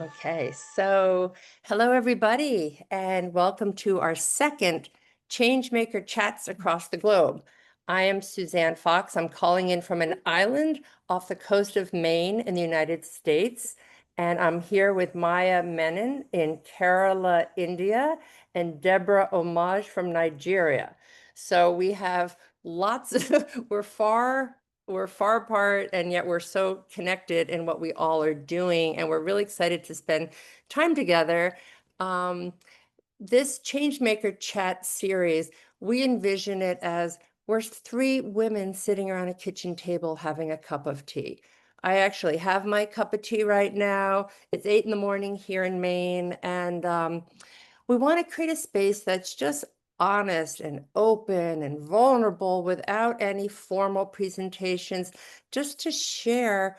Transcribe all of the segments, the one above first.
Okay, so hello everybody, and welcome to our second Changemaker Chats Across the Globe. I am Suzanne Fox. I'm calling in from an island off the coast of Maine in the United States, and I'm here with Maya Menon in Kerala, India, and Deborah Omage from Nigeria. So we have lots of, we're far apart and yet we're so connected in what we all are doing, and we're really excited to spend time together. Um, this Changemaker Chat series, we envision it as we're three women sitting around a kitchen table having a cup of tea. I actually have my cup of tea right now. It's 8 in the morning here in Maine, and we want to create a space that's just honest and open and vulnerable without any formal presentations, just to share.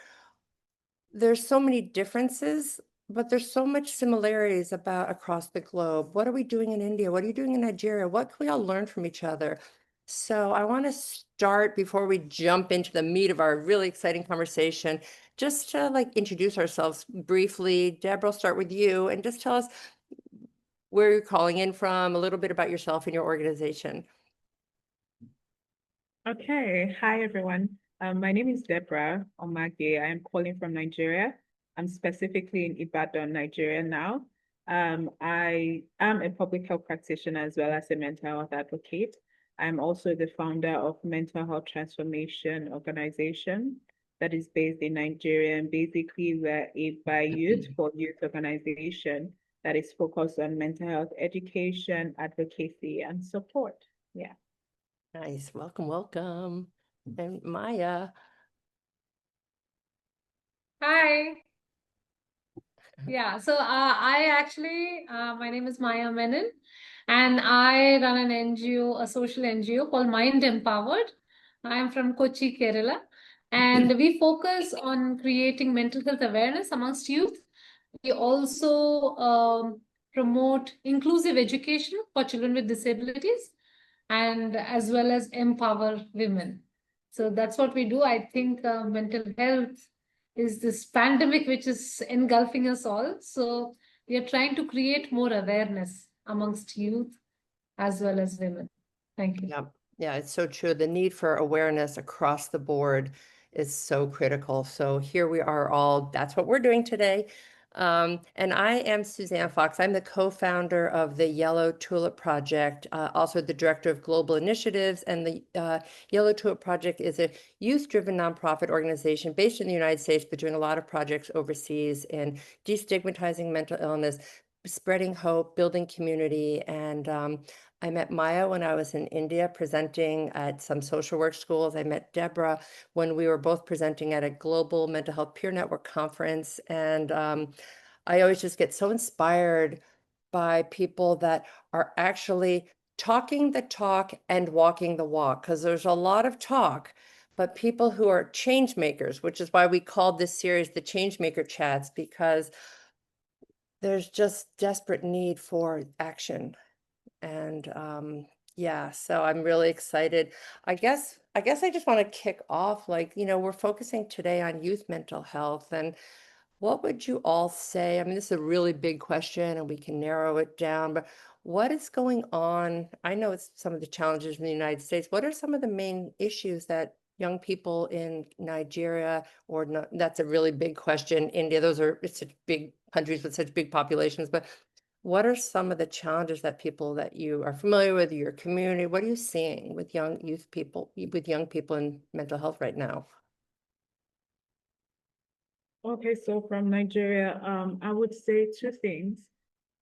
There's so many differences, but there's so much similarities about across the globe. What are we doing in India? What are you doing in Nigeria? What can we all learn from each other? So I want to start before we jump into the meat of our really exciting conversation, just to introduce ourselves briefly. Deborah, I'll start with you and just tell us where you're calling in from, a little bit about yourself and your organization. Okay, hi everyone. My name is Deborah Omage. I am calling from Nigeria. I'm specifically in Ibadan, Nigeria now. I am a public health practitioner as well as a mental health advocate. I'm also the founder of Mental Health Transformation Organization that is based in Nigeria. And basically, we're a by youth for youth organization that is focused on mental health education, advocacy, and support. Yeah. Nice. Welcome, welcome. And Maya. Hi. Yeah, so my name is Maya Menon, and I run an NGO, a social NGO called Mind Empowered. I am from Kochi, Kerala, and we focus on creating mental health awareness amongst youth. We also promote inclusive education for children with disabilities and as well as empower women. So that's what we do. I think mental health is this pandemic which is engulfing us all. So we are trying to create more awareness amongst youth as well as women. Thank you. Yeah, yeah, it's so true. The need for awareness across the board is so critical. So here we are all, that's what we're doing today. And I am Suzanne Fox. I'm the co-founder of the Yellow Tulip Project, also the director of global initiatives. And the Yellow Tulip Project is a youth-driven nonprofit organization based in the United States, but doing a lot of projects overseas in destigmatizing mental illness, spreading hope, building community. And I met Maya when I was in India presenting at some social work schools. I met Deborah when we were both presenting at a global mental health peer network conference. And I always just get so inspired by people that are actually talking the talk and walking the walk, because there's a lot of talk, but people who are change makers, which is why we called this series the Changemaker Chats, because there's just desperate need for action. And yeah, so I'm really excited. I guess I just want to kick off, we're focusing today on youth mental health. And what would you all say? I mean, this is a really big question and we can narrow it down, but what is going on? I know it's some of the challenges in the United States. What are some of the main issues that young people in Nigeria, or not, that's a really big question. India, it's such big countries with such big populations, but what are some of the challenges that people that you are familiar with, your community, what are you seeing with young people in mental health right now? Okay, so from Nigeria, I would say two things.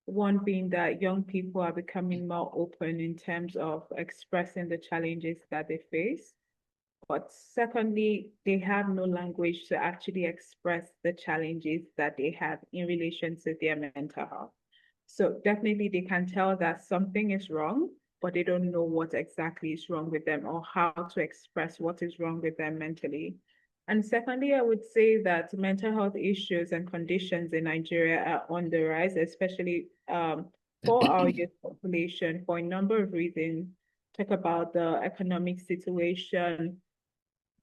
One being that young people are becoming more open in terms of expressing the challenges that they face. But secondly, they have no language to actually express the challenges that they have in relation to their mental health. So definitely they can tell that something is wrong, but they don't know what exactly is wrong with them or how to express what is wrong with them mentally. And secondly, I would say that mental health issues and conditions in Nigeria are on the rise, especially for our youth population, for a number of reasons. Talk about the economic situation,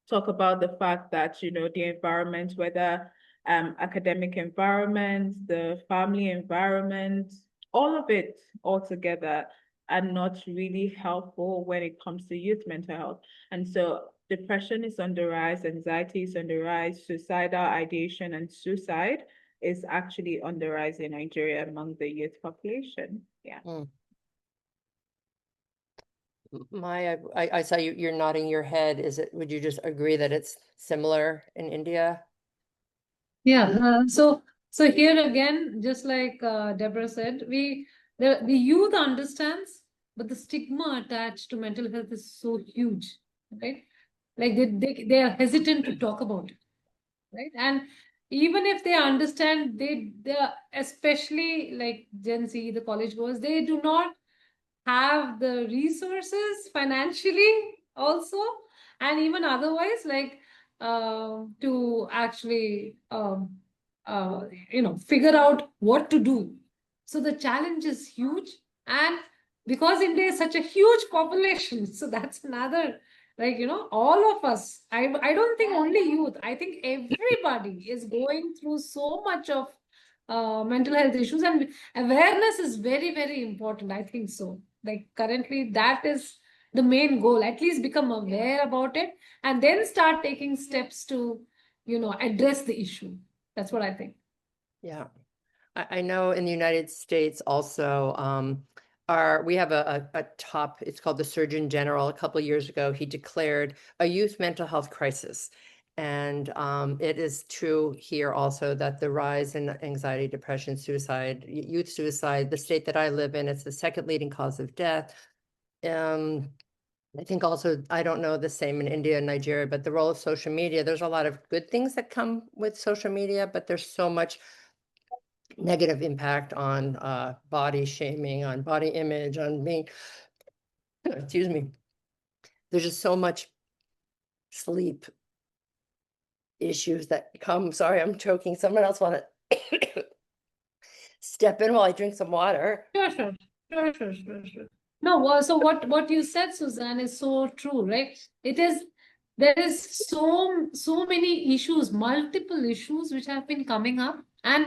talk about the fact that, the environment, whether academic environment, the family environment, all of it all together are not really helpful when it comes to youth mental health. And so depression is on the rise, anxiety is on the rise, suicidal ideation and suicide is actually on the rise in Nigeria among the youth population. Yeah. Mm. Maya, I saw you're nodding your head. Would you just agree that it's similar in India? Yeah. So here again, just like Deborah said, the youth understands, but the stigma attached to mental health is so huge, right? Like they are hesitant to talk about it, right? And even if they understand, they especially like Gen Z, the college goers, they do not have the resources financially also, and even otherwise, like to actually figure out what to do. So the challenge is huge, and because India is such a huge population, so that's another, like, all of us, I don't think only youth, I think everybody is going through so much of mental health issues, and awareness is very, very important, I think so. Like currently, that is the main goal. At least become aware about it, and then start taking steps to, address the issue. That's what I think. Yeah. I know in the United States also, we have a top, it's called the Surgeon General. A couple of years ago, he declared a youth mental health crisis. And it is true here also that the rise in anxiety, depression, suicide, youth suicide, the state that I live in, it's the second leading cause of death. I think also, I don't know the same in India and Nigeria, but the role of social media, there's a lot of good things that come with social media, but there's so much negative impact on body shaming, on body image, on being, excuse me. There's just so much sleep issues that come. Sorry, I'm choking. Someone else want to step in while I drink some water. Sure. No, so what you said, Suzanne, is so true, right? There is so many issues, multiple issues which have been coming up, and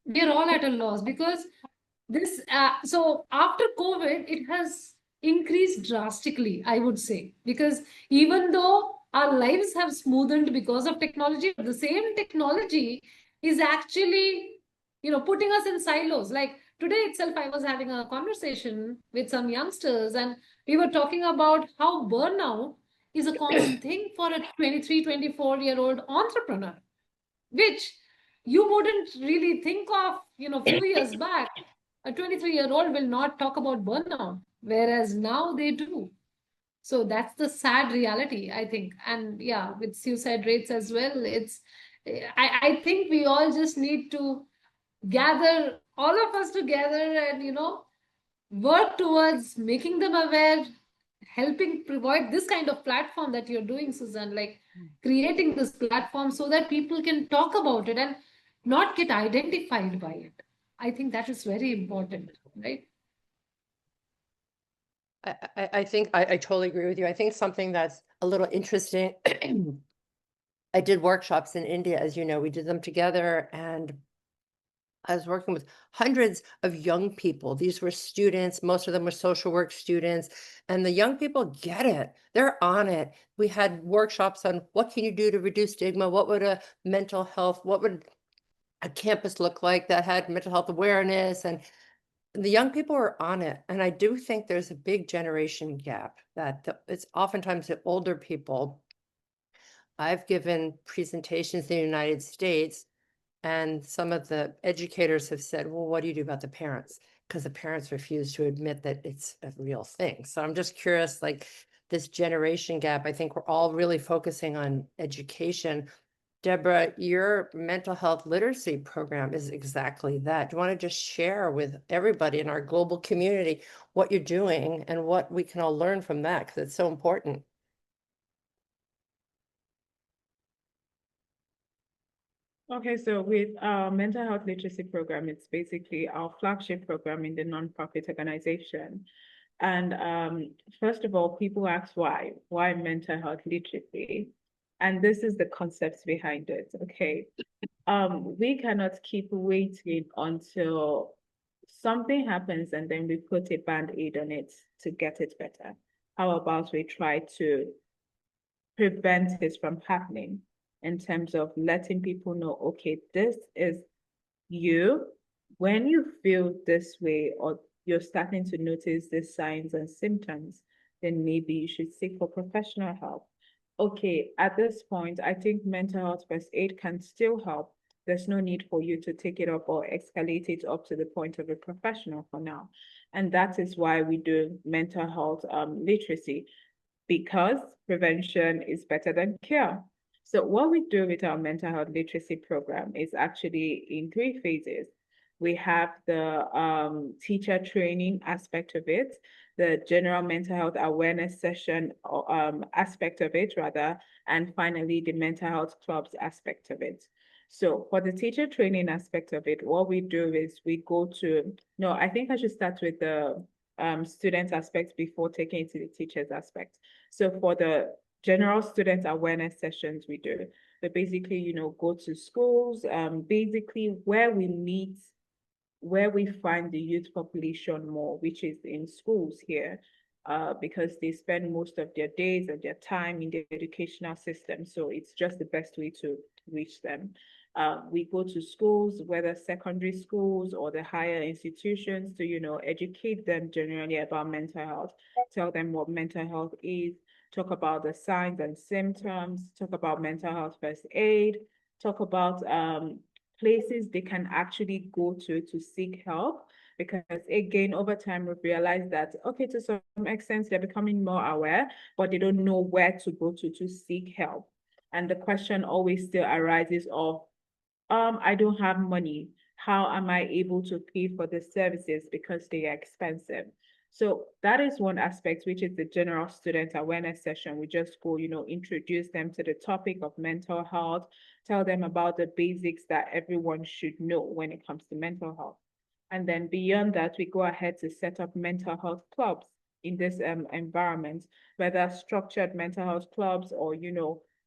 we're all at a loss because so after COVID, it has increased drastically, I would say, because even though our lives have smoothened because of technology, the same technology is actually, putting us in silos. Like today itself, I was having a conversation with some youngsters, and we were talking about how burnout is a common thing for a 23, 24-year-old entrepreneur, which you wouldn't really think of, few years back. A 23-year-old will not talk about burnout, whereas now they do. So that's the sad reality, I think. And yeah, with suicide rates as well, I think we all just need to gather all of us together and, work towards making them aware, helping provide this kind of platform that you're doing, Suzanne, like creating this platform so that people can talk about it and not get identified by it. I think that is very important, right? I think I totally agree with you. I think something that's a little interesting. I did workshops in India, as you know, we did them together, and I was working with hundreds of young people. These were students, most of them were social work students, and the young people get it. They're on it. We had workshops on what can you do to reduce stigma? What would what would a campus look like that had mental health awareness? And the young people are on it. And I do think there's a big generation gap it's oftentimes the older people. I've given presentations in the United States, and some of the educators have said, well, what do you do about the parents? Because the parents refuse to admit that it's a real thing. So I'm just curious, like this generation gap, I think we're all really focusing on education. Deborah, your mental health literacy program is exactly that. Do you want to just share with everybody in our global community what you're doing and what we can all learn from that? Because it's so important. Okay, so with our mental health literacy program, it's basically our flagship program in the nonprofit organization. And first of all, people ask why mental health literacy? And this is the concept behind it, okay? We cannot keep waiting until something happens and then we put a band-aid on it to get it better. How about we try to prevent it from happening in terms of letting people know, okay, this is you. When you feel this way or you're starting to notice the signs and symptoms, then maybe you should seek for professional help. Okay, at this point, I think mental health first aid can still help. There's no need for you to take it up or escalate it up to the point of a professional for now. And that is why we do mental health literacy, because prevention is better than cure. So what we do with our mental health literacy program is actually in three phases. We have the teacher training aspect of it, the general mental health awareness session aspect of it rather, and finally the mental health clubs aspect of it. So for the teacher training aspect of it, what we do is we go to, no, I think I should start with the student aspect before taking it to the teachers aspect. So for the general student awareness sessions we do, we basically, go to schools, basically where we meet, where we find the youth population more, which is in schools here, because they spend most of their days and their time in the educational system. So it's just the best way to reach them. We go to schools, whether secondary schools or the higher institutions, to, educate them generally about mental health, tell them what mental health is, talk about the signs and symptoms, talk about mental health first aid, talk about places they can actually go to seek help. Because again, over time, we've realized that, okay, to some extent, they're becoming more aware, but they don't know where to go to seek help. And the question always still arises of, I don't have money. How am I able to pay for the services because they are expensive? So that is one aspect, which is the general student awareness session. We just go, introduce them to the topic of mental health, tell them about the basics that everyone should know when it comes to mental health. And then beyond that, we go ahead to set up mental health clubs in this environment, whether structured mental health clubs or,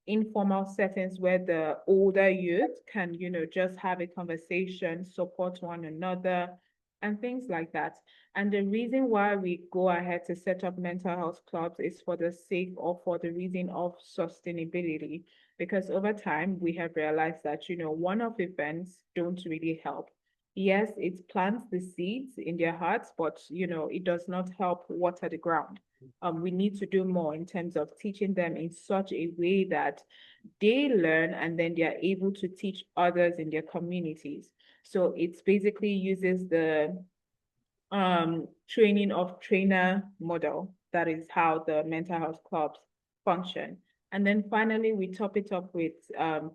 informal settings where the older youth can, just have a conversation, support one another, and things like that. And the reason why we go ahead to set up mental health clubs is for the sake or for the reason of sustainability. Because over time, we have realized that, one-off events don't really help. Yes, it plants the seeds in their hearts, but, it does not help water the ground. We need to do more in terms of teaching them in such a way that they learn and then they are able to teach others in their communities. So it's basically uses the training of trainer model. That is how the mental health clubs function. And then finally, we top it up with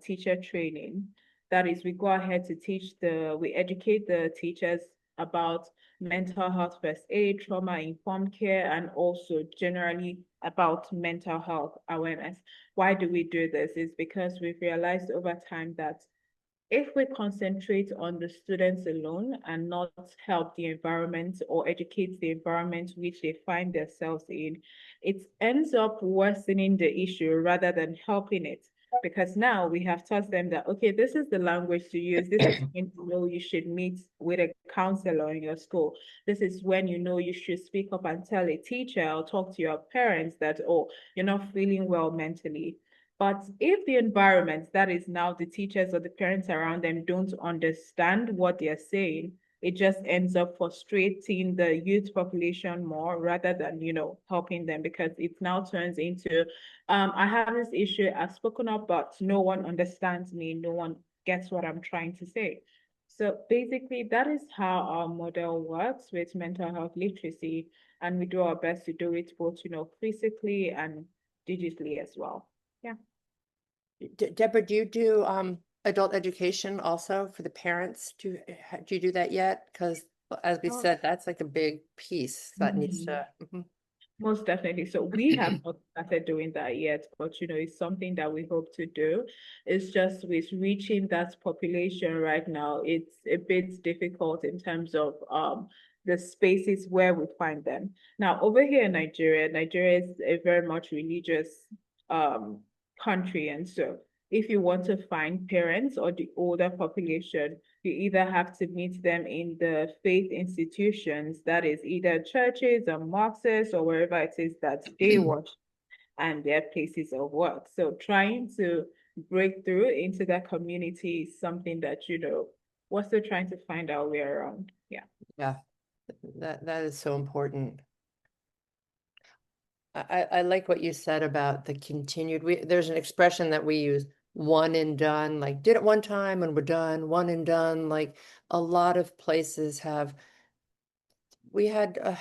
teacher training. That is, we go ahead to we educate the teachers about mental health first aid, trauma-informed care, and also generally about mental health awareness. Why do we do this? Is because we've realized over time that if we concentrate on the students alone and not help the environment or educate the environment which they find themselves in, it ends up worsening the issue rather than helping it. Because now we have taught them that, okay, this is the language to use. This is when you know you should meet with a counselor in your school. This is when you know you should speak up and tell a teacher or talk to your parents that, oh, you're not feeling well mentally. But if the environment, that is now the teachers or the parents around them, don't understand what they're saying, it just ends up frustrating the youth population more rather than, helping them, because it now turns into, I have this issue, I've spoken up, but no one understands me, no one gets what I'm trying to say. So basically, that is how our model works with mental health literacy, and we do our best to do it both, physically and digitally as well. Yeah. Deborah, do you do adult education also for the parents? Do you do that yet? Because as we Oh. said, that's like a big piece that needs to. Most definitely. So we have not started doing that yet, but it's something that we hope to do. It's just with reaching that population right now, it's a bit difficult in terms of the spaces where we find them. Now, over here in Nigeria, Nigeria is a very much religious country. And so if you want to find parents or the older population, you either have to meet them in the faith institutions, that is either churches or mosques or wherever it is that they worship, and their places of work. So trying to break through into that community is something that, we're still trying to find our way around. Yeah. Yeah, that is so important. I like what you said about the continued, there's an expression that we use, one and done, like did it one time and we're done, one and done. Like a lot of places have, we had a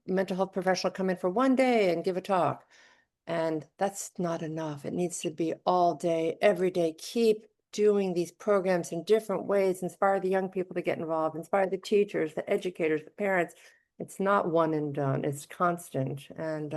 mental health professional come in for one day and give a talk. And that's not enough. It needs to be all day, every day. Keep doing these programs in different ways, inspire the young people to get involved, inspire the teachers, the educators, the parents. It's not one and done, it's constant. And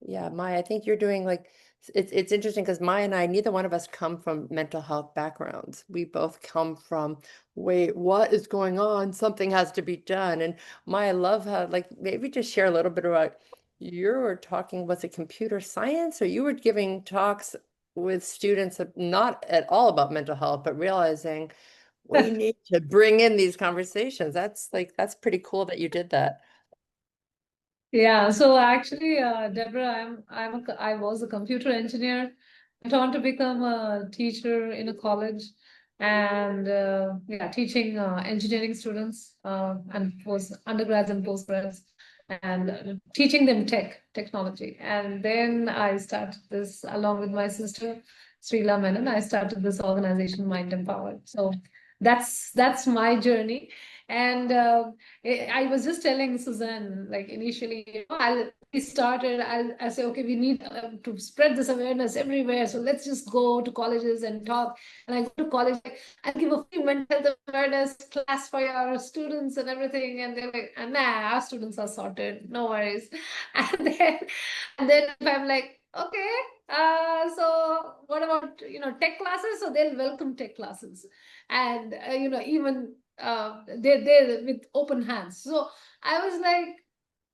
yeah, Maya, I think you're doing like, it's interesting because Maya and I, neither one of us come from mental health backgrounds. We both come from, wait, what is going on? Something has to be done. And Maya, I love how, like, maybe just share a little bit about, you were talking, was it computer science, or you were giving talks with students not at all about mental health, but realizing we need to bring in these conversations. That's pretty cool that you did that. Yeah, so actually, Deborah, I was a computer engineer. Went on to become a teacher in a college, and yeah, teaching engineering students and post undergrads and postgrads, and teaching them technology. And then I started this along with my sister, Srila Menon. I started this organization, Mind Empowered. So that's my journey. And I was just telling Suzanne, like initially, I say, okay, we need to spread this awareness everywhere. So let's just go to colleges and talk. And I go to college, I give a free mental health awareness class for our students and everything. And they're like, nah, our students are sorted, no worries. And then if I'm like, okay, so what about, tech classes? So they'll welcome tech classes. And, even they're with open hands. So I was like,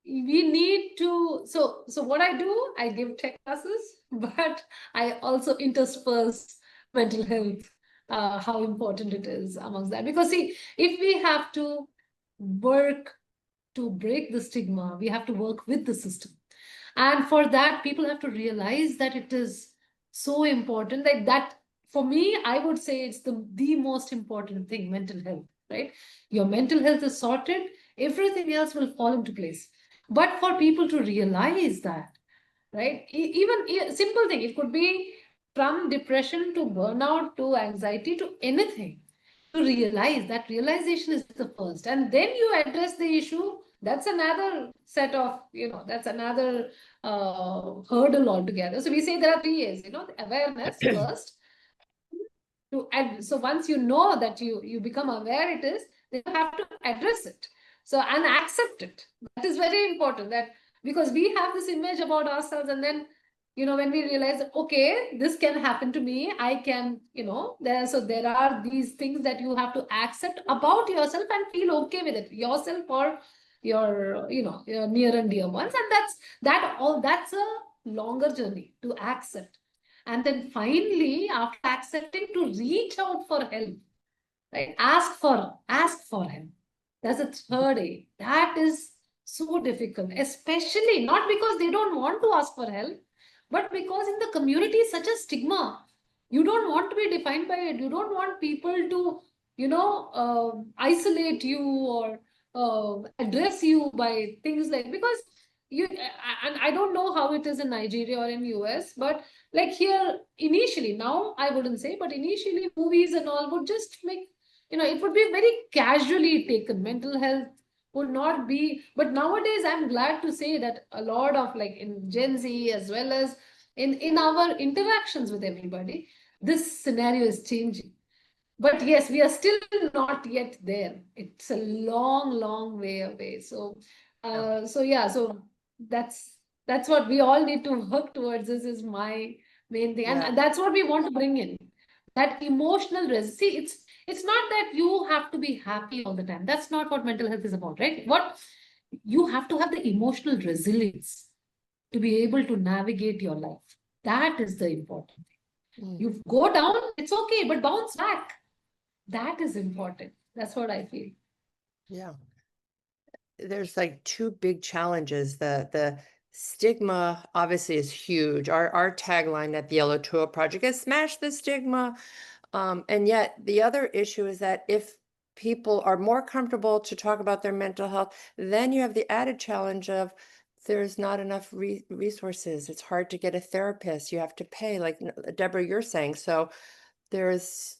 we need to, so what I do, I give tech classes, but I also intersperse mental health, how important it is amongst that. Because see, if we have to work to break the stigma, we have to work with the system. And for that, people have to realize that it is so important. Like that, for me, I would say it's the most important thing, mental health, right? Your mental health is sorted, everything else will fall into place. But for people to realize that, right? Even simple thing, it could be from depression to burnout to anxiety to anything. To realize that realization is the first, and then you address the issue. That's another set of, that's another hurdle altogether. So we say there are 3 A's, the awareness first. So once you know that you become aware it is, then you have to address it. So and accept it. That is very important. That because we have this image about ourselves, and then when we realize that, okay, this can happen to me, I can, there are these things that you have to accept about yourself and feel okay with it, yourself or your near and dear ones. And that's a longer journey to accept. And then finally, after accepting, to reach out for help, right? Ask for help. That's a third A. That is so difficult, especially not because they don't want to ask for help, but because in the community is such a stigma. You don't want to be defined by it. You don't want people to, isolate you or address you by things like, because and I don't know how it is in Nigeria or in US, but like here initially, now I wouldn't say, but initially movies and all would just make, it would be very casually taken. Mental health would not be, but nowadays I'm glad to say that a lot of, like in Gen Z as well as in our interactions with everybody, this scenario is changing. But yes, we are still not yet there. It's a long way away. So so that's what we all need to work towards. This is my main thing. Yeah. And that's what we want to bring in. That emotional see, it's not that you have to be happy all the time. That's not what mental health is about, right? What you have to have the emotional resilience to be able to navigate your life. That is the important thing. Mm. You go down, it's okay, but bounce back. That is important. That's what I feel. Yeah. There's like two big challenges. The stigma obviously is huge. Our tagline at the Yellow Tool Project is smash the stigma. And yet the other issue is that if people are more comfortable to talk about their mental health, then you have the added challenge of there's not enough resources. It's hard to get a therapist. You have to pay, like Deborah, you're saying. So it's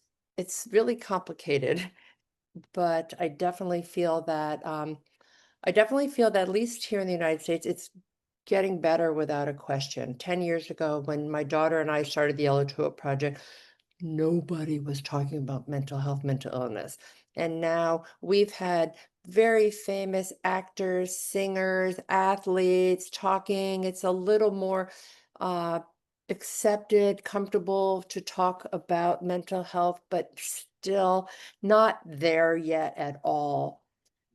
really complicated. But I definitely feel that at least here in the United States, it's getting better without a question. 10 years ago, when my daughter and I started the Yellow Tulip Project, nobody was talking about mental health, mental illness. And now we've had very famous actors, singers, athletes talking. It's a little more uh, accepted, comfortable to talk about mental health, but still not there yet at all.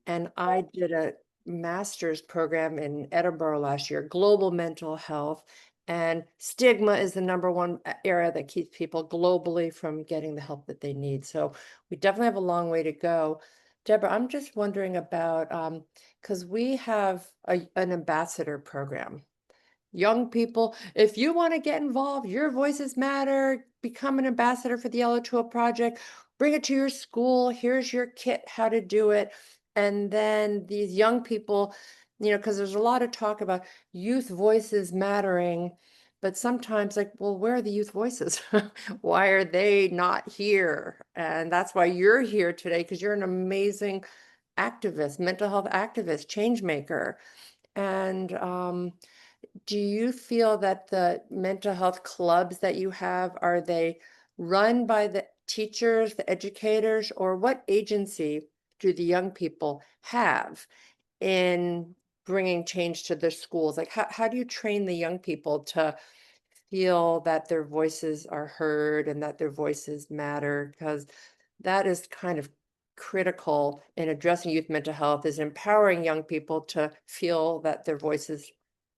And I did a master's program in Edinburgh last year, global mental health. And stigma is the number one area that keeps people globally from getting the help that they need. So we definitely have a long way to go. Deborah, I'm just wondering about, because we have an ambassador program. Young people, if you want to get involved, your voices matter, become an ambassador for the Yellow Tulip Project, bring it to your school. Here's your kit, how to do it. And then these young people, because there's a lot of talk about youth voices mattering, but sometimes like, well, where are the youth voices? Why are they not here? And that's why you're here today, because you're an amazing activist, mental health activist, change maker. And do you feel that the mental health clubs that you have, are they run by the teachers, the educators, or what agency do the young people have in bringing change to their schools? Like, how do you train the young people to feel that their voices are heard and that their voices matter? Because that is kind of critical in addressing youth mental health, is empowering young people to feel that their voices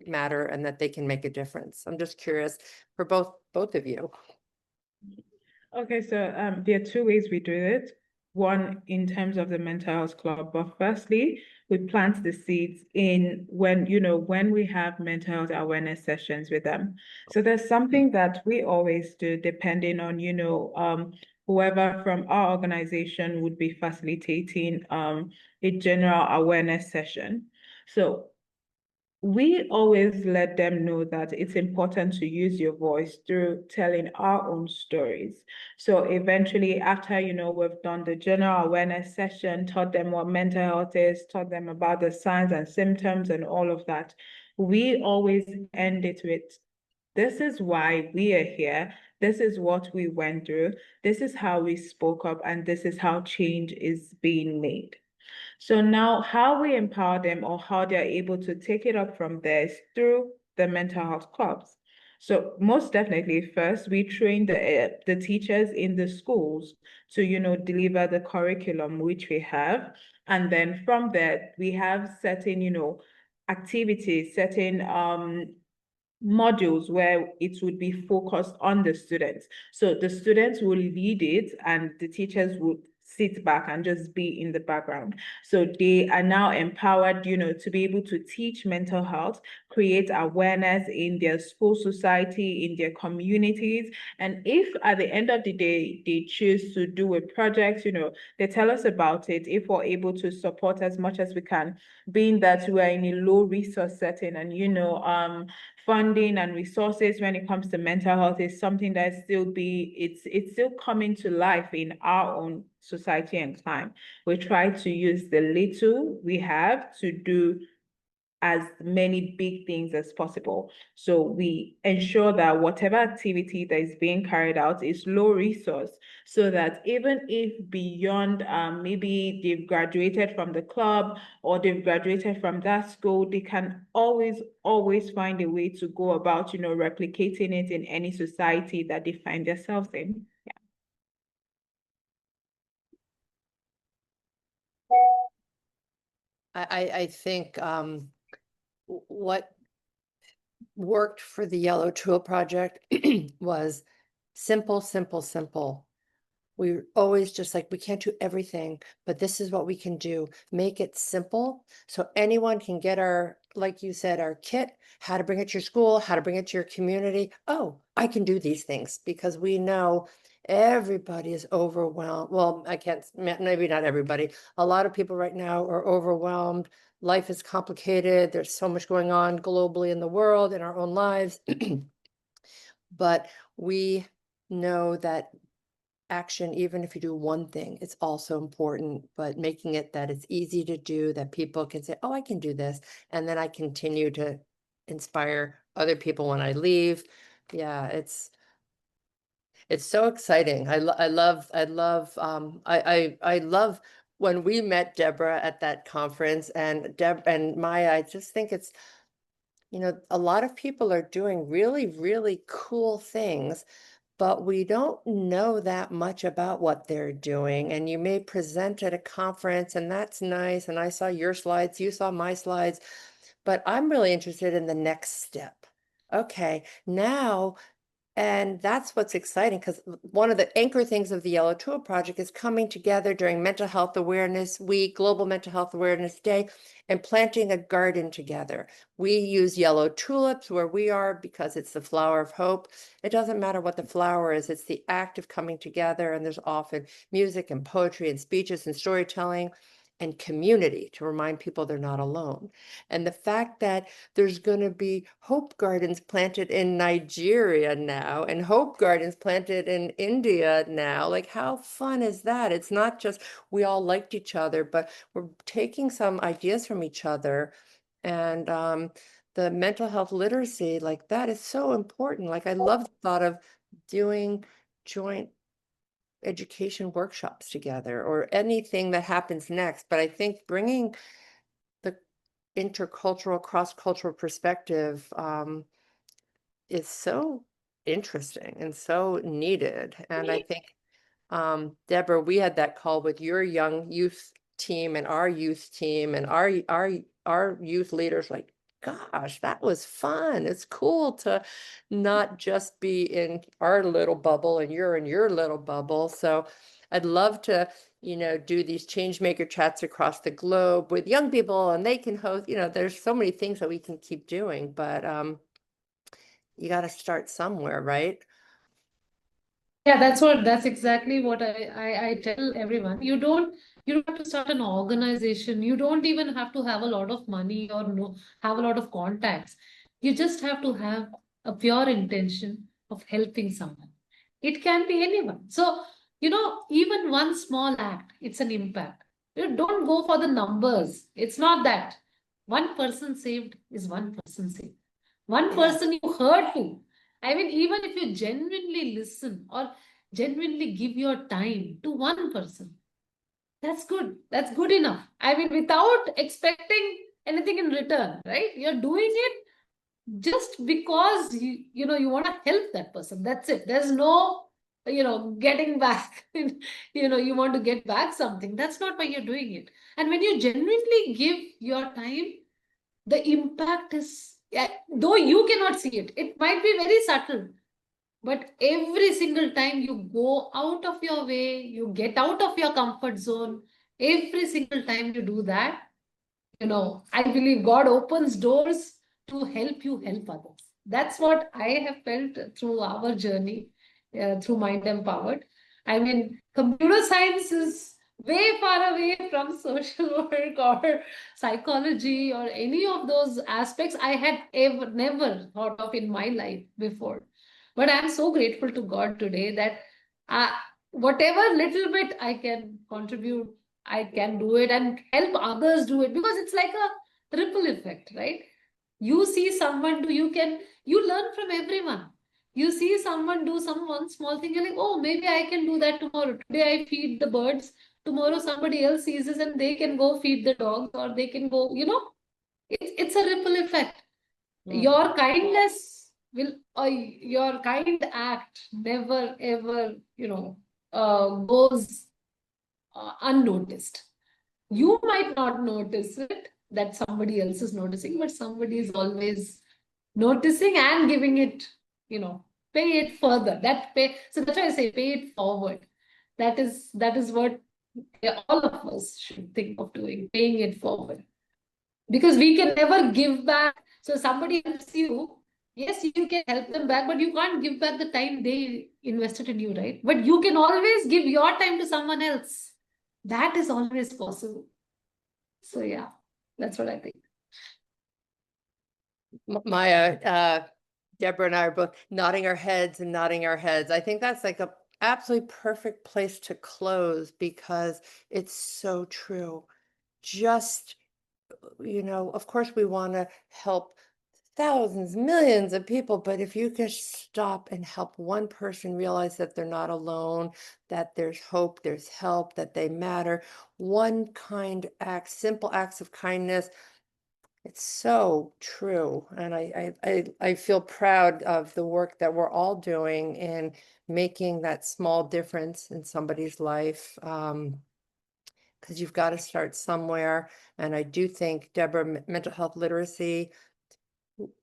matter and that they can make a difference. I'm just curious for both of you. Okay, so there are two ways we do it. One, in terms of the mental health club, but firstly, we plant the seeds in when we have mental health awareness sessions with them. So there's something that we always do, depending on whoever from our organization would be facilitating a general awareness session. So we always let them know that it's important to use your voice through telling our own stories. So eventually, after, we've done the general awareness session, taught them what mental health is, taught them about the signs and symptoms and all of that, we always end it with, this is why we are here. This is what we went through. This is how we spoke up, and this is how change is being made. So now how we empower them, or how they're able to take it up from there, is through the mental health clubs. So most definitely, first, we train the teachers in the schools to, deliver the curriculum which we have. And then from there, we have certain, activities, certain modules where it would be focused on the students. So the students will lead it and the teachers would sit back and just be in the background. So they are now empowered, to be able to teach mental health, create awareness in their school society, in their communities. And if at the end of the day, they choose to do a project, they tell us about it. If we're able to support as much as we can, being that we are in a low resource setting, and, funding and resources when it comes to mental health is something that it's still coming to life in our own society and time. We try to use the little we have to do as many big things as possible. So we ensure that whatever activity that is being carried out is low resource, so that even if beyond maybe they've graduated from the club or they've graduated from that school, they can always find a way to go about, replicating it in any society that they find themselves in. I think what worked for the Yellow Tool Project was simple, simple, simple. We were always just like, we can't do everything, but this is what we can do. Make it simple so anyone can get our, like you said, our kit, how to bring it to your school, how to bring it to your community. Oh, I can do these things because we know everybody is overwhelmed. Well, I can't, maybe not everybody. A lot of people right now are overwhelmed. Life is complicated. There's so much going on globally in the world, in our own lives. But we know that action, even if you do one thing, it's also important, but making it that it's easy to do, that people can say, oh, I can do this. And then I continue to inspire other people when I leave. Yeah, it's so exciting. I love when we met Deborah at that conference, and Maya, I just think it's, a lot of people are doing really, really cool things, but we don't know that much about what they're doing. And you may present at a conference, and that's nice. And I saw your slides, you saw my slides, but I'm really interested in the next step. Okay, now, and that's what's exciting, because one of the anchor things of the Yellow Tool Project is coming together during Mental Health Awareness Week, Global Mental Health Awareness Day, and planting a garden together. We use yellow tulips where we are because it's the flower of hope. It doesn't matter what the flower is, it's the act of coming together. And there's often music and poetry and speeches and storytelling and community to remind people they're not alone. And the fact that there's going to be hope gardens planted in Nigeria now and hope gardens planted in India now, like how fun is that? It's not just we all liked each other, but we're taking some ideas from each other. And the mental health literacy, like that is so important. Like I love the thought of doing joint education workshops together or anything that happens next. But I think bringing the intercultural, cross-cultural perspective is so interesting and so needed. And I think, Deborah, we had that call with your young youth team and our youth team and our youth leaders, like, gosh, that was fun. It's cool to not just be in our little bubble and you're in your little bubble. So I'd love to, do these Changemaker chats across the globe with young people, and they can host, there's so many things that we can keep doing, but you got to start somewhere, right? Yeah, that's exactly what I tell everyone. You don't have to start an organization. You don't even have to have a lot of money or have a lot of contacts. You just have to have a pure intention of helping someone. It can be anyone. So, even one small act, it's an impact. You don't go for the numbers. It's not that. One person saved is one person saved. One Yeah. person you heard to. I mean, even if you genuinely listen or genuinely give your time to one person, that's good. That's good enough. I mean, without expecting anything in return, right? You're doing it just because you want to help that person. That's it. There's no, getting back. You want to get back something. That's not why you're doing it. And when you genuinely give your time, the impact is, yeah, though you cannot see it, it might be very subtle, but every single time you go out of your way, you get out of your comfort zone, every single time you do that, I believe God opens doors to help you help others. That's what I have felt through our journey, through Mind Empowered. I mean, computer science is way far away from social work or psychology or any of those aspects I had ever never thought of in my life before. But I'm so grateful to God today that uh, whatever little bit I can contribute, I can do it and help others do it, because it's like a ripple effect, right? You see someone do, you learn from everyone. You see someone do some one small thing, you're like, oh, maybe I can do that tomorrow. Today I feed the birds. Tomorrow somebody else sees this and they can go feed the dogs, or they can go, it's a ripple effect. Your kindness will, or your kind act never ever, goes unnoticed. You might not notice it that somebody else is noticing, but somebody is always noticing and giving it, pay it further. So that's why I say pay it forward. That is what all of us should think of doing, paying it forward. Because we can never give back. So somebody helps you, yes, you can help them back, but you can't give back the time they invested in you, right? But you can always give your time to someone else. That is always possible. So yeah, that's what I think. Maya, Deborah and I are both nodding our heads and nodding our heads. I think that's like a absolutely perfect place to close because it's so true. Just, of course we want to help thousands, millions of people, but if you can stop and help one person realize that they're not alone, that there's hope, there's help, that they matter, one kind act, simple acts of kindness, it's so true. And I feel proud of the work that we're all doing in making that small difference in somebody's life. Because you've got to start somewhere. And I do think, Deborah, mental health literacy,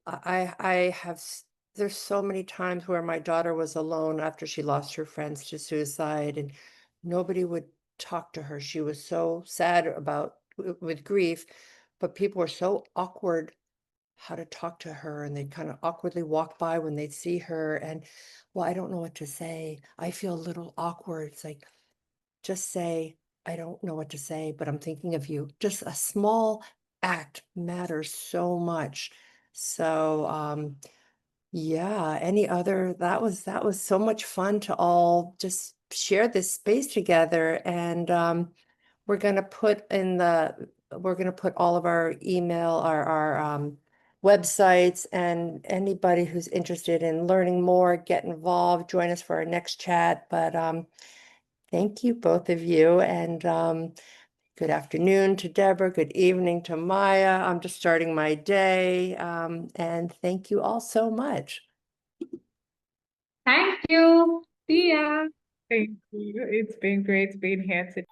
there's so many times where my daughter was alone after she lost her friends to suicide and nobody would talk to her. She was so sad with grief, but people were so awkward how to talk to her and they'd kind of awkwardly walk by when they'd see her and, well, I don't know what to say. I feel a little awkward. It's like, just say, I don't know what to say, but I'm thinking of you. Just a small act matters so much. So, yeah, that was so much fun to all just share this space together. And we're gonna put all of our email, our websites, and anybody who's interested in learning more, get involved, join us for our next chat. But thank you, both of you. And good afternoon to Deborah. Good evening to Maya. I'm just starting my day. And thank you all so much. Thank you. See ya. Thank you. It's been great being here today.